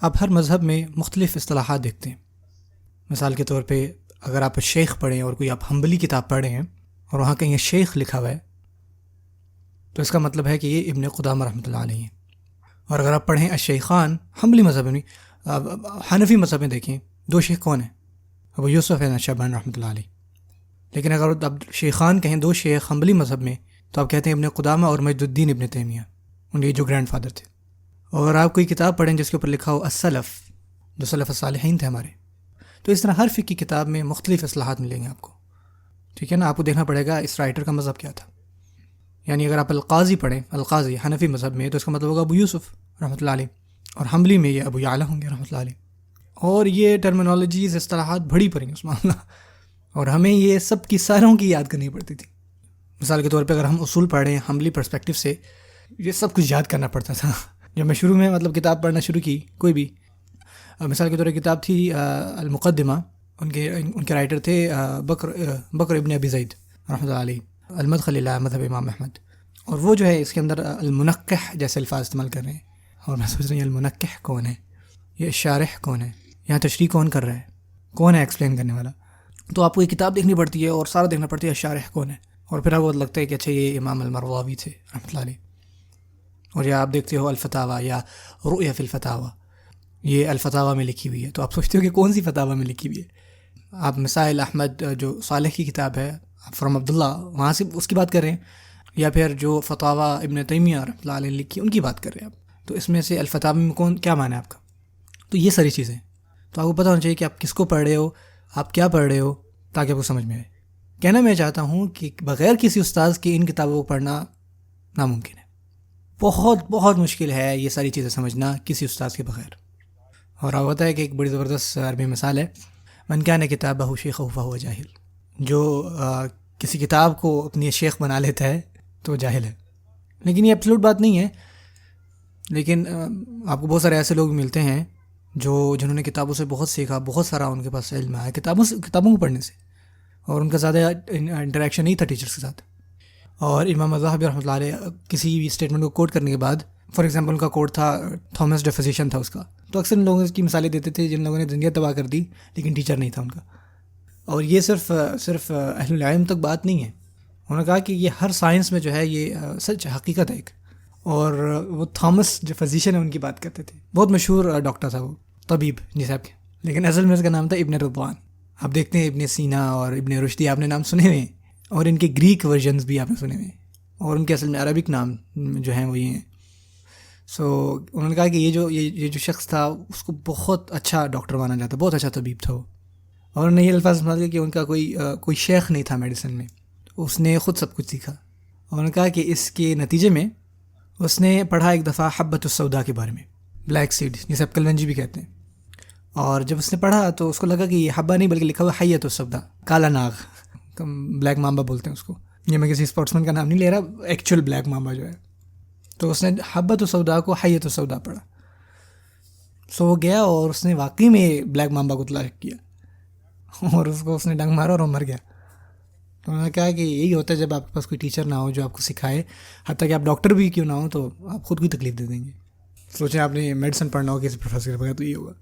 آپ ہر مذہب میں مختلف اصطلاحات دیکھتے ہیں. مثال کے طور پہ اگر آپ شیخ پڑھیں اور کوئی آپ حنبلی کتاب پڑھ رہے ہیں اور وہاں کہیں شیخ لکھا ہوا ہے تو اس کا مطلب ہے کہ یہ ابن قدامہ رحمۃ اللہ علیہ ہیں. اور اگر آپ پڑھیں الشیخان حنبلی مذہب میں، حنفی مذہب میں دیکھیں دو شیخ کون ہیں؟ ابو یوسف ہے شعبان رحمۃ اللہ علیہ. لیکن اگر آپ شیخان کہیں دو شیخ حنبلی مذہب میں تو آپ کہتے ہیں ابن قدامہ اور مجد الدین ابن تیمیہ، ان کے جو گرینڈ فادر تھے. اور اگر آپ کوئی کتاب پڑھیں جس کے اوپر لکھا ہو السلف، جو سلف الصالحین تھے ہمارے، تو اس طرح ہر فقہ کی کتاب میں مختلف اصطلاحات ملیں گے آپ کو. ٹھیک ہے نا، آپ کو دیکھنا پڑے گا اس رائٹر کا مذہب کیا تھا. یعنی اگر آپ القاضی پڑھیں، القاضی حنفی مذہب میں، تو اس کا مطلب ہوگا ابو یوسف رحمۃ اللہ علیہ، اور حنبلی میں یہ ابو یعلا ہوں گے رحمۃ اللہ علیہ. اور یہ ٹرمینالوجیز، اصطلاحات بڑی پڑیں گی عثمان اللہ، اور ہمیں یہ سب کی ساروں کی یاد کرنی پڑتی تھی. مثال کے طور پہ اگر ہم اصول پڑھیں حنبلی پرسپیکٹو سے، یہ سب کچھ یاد کرنا پڑتا تھا. جب میں شروع میں کتاب پڑھنا شروع کی، کوئی بھی مثال کے طور پر کتاب تھی المقدمہ، ان کے رائٹر تھے بکر ابن ابی زید رحمۃ اللہ علیہ، المدخل الی مذہب امام احمد. اور وہ جو ہے اس کے اندر المنقح جیسے الفاظ استعمال کر رہے ہیں، اور میں سوچ رہی ہوں المنقح کون ہے، یہ شارح کون ہے، یہاں تشریح کون کر رہا ہے، کون ہے ایکسپلین کرنے والا. تو آپ کو یہ کتاب دیکھنی پڑتی ہے اور سارا دیکھنا پڑتی ہے شارح کون ہے. اور پھر آپ کو لگتا ہے کہ اچھا یہ امام المرواوی تھے رحمۃ اللہ علیہ. اور یا آپ دیکھتے ہو الفتاوی یا رؤیا فی الفتاوی، یہ الفتاوی میں لکھی ہوئی ہے، تو آپ سوچتے ہو کہ کون سی فتاوی میں لکھی ہوئی ہے. آپ مسائل احمد جو صالح کی کتاب ہے فرام عبداللہ، وہاں سے اس کی بات کر رہے ہیں، یا پھر جو فتاوی ابن تیمیہ رحمۃ اللہ علیہ لکھی ان کی بات کر رہے ہیں آپ. تو اس میں سے الفتاوی میں کون کیا معنی ہے آپ کا؟ تو یہ ساری چیزیں تو آپ کو پتہ ہونا چاہیے کہ آپ کس کو پڑھ رہے ہو، آپ کیا پڑھ رہے ہو، تاکہ آپ کو سمجھ میں آئے. کہنا میں چاہتا ہوں کہ بغیر کسی استاذ کی ان کتابوں کو پڑھنا ناممکن ہے. بہت بہت مشکل ہے یہ ساری چیزیں سمجھنا کسی استاذ کے بغیر. اور آپ ہوتا ہے کہ ایک بڑی زبردست عربی مثال ہے، من کان کتابہ شیخہ فہو جاہل. جو کسی کتاب کو اپنی شیخ بنا لیتا ہے تو جاہل ہے. لیکن یہ ایبسلوٹ بات نہیں ہے. لیکن آپ کو بہت سارے ایسے لوگ ملتے ہیں جنہوں نے کتابوں سے بہت سیکھا، بہت سارا ان کے پاس علم آیا کتابوں کو پڑھنے سے، اور ان کا زیادہ انٹریکشن نہیں تھا ٹیچرس کے ساتھ. اور امام ذہبی رحمۃ اللہ علیہ کسی بھی اسٹیٹمنٹ کو کوٹ کرنے کے بعد، فار ایگزامپل ان کا کوٹ تھا تھامس دا فزیشین تھا اس کا، تو اکثر ان لوگوں کی مثالیں دیتے تھے جن لوگوں نے دنیا تباہ کر دی لیکن ٹیچر نہیں تھا ان کا. اور یہ صرف اہل العلم تک بات نہیں ہے. انہوں نے کہا کہ یہ ہر سائنس میں جو ہے یہ سچ حقیقت ہے ایک. اور وہ تھامس جو فزیشین ہے ان کی بات کرتے تھے، بہت مشہور ڈاکٹر تھا وہ، طبیب جی صاحب کے، لیکن اصل میں اس کا نام تھا ابن رضوان. آپ دیکھتے ہیں ابن سینا اور ابن رشدی آپ نے نام سنے ہوئے ہیں، اور ان کے گریک ورژنز بھی آپ نے سنے ہوئے ہیں، اور ان کے اصل میں عربک نام جو ہیں وہ یہ ہیں. سو انہوں نے کہا کہ یہ جو شخص تھا اس کو بہت اچھا ڈاکٹر مانا جاتا، بہت اچھا طبیب تھا وہ. اور انہوں نے یہ الفاظ استعمال کیا کہ ان کا کوئی شیخ نہیں تھا میڈیسن میں، اس نے خود سب کچھ سیکھا. اور انہوں نے کہا کہ اس کے نتیجے میں اس نے پڑھا ایک دفعہ حبۃ السودا کے بارے میں، بلیک سیڈ جسے آپ کلونجی بھی کہتے ہیں. اور جب اس نے پڑھا تو اس کو لگا کہ یہ حبہ نہیں بلکہ لکھا ہوا حیۃ السودا، کالا ناغ، بلیک مامبا بولتے ہیں اس کو. یہ میں کسی اسپورٹس مین کا نام نہیں لے رہا، ایکچوئل بلیک مامبا جو ہے. تو اس نے حبۃ السودا کو حیۃ السودا پڑھا. سو وہ گیا اور اس نے واقعی میں بلیک مامبا کو تلاش کیا، اور اس نے ڈنگ مارا اور وہ مر گیا. تو انہوں نے کہا کہ یہی ہوتا ہے جب آپ کے پاس کوئی ٹیچر نہ ہو جو آپ کو سکھائے، حتیٰ کہ آپ ڈاکٹر بھی کیوں نہ ہو تو آپ خود کو تکلیف دے دیں گے. سوچیں آپ نے میڈیسن پڑھنا ہو کسی پروفیسر کے بغیر تو یہ ہوگا.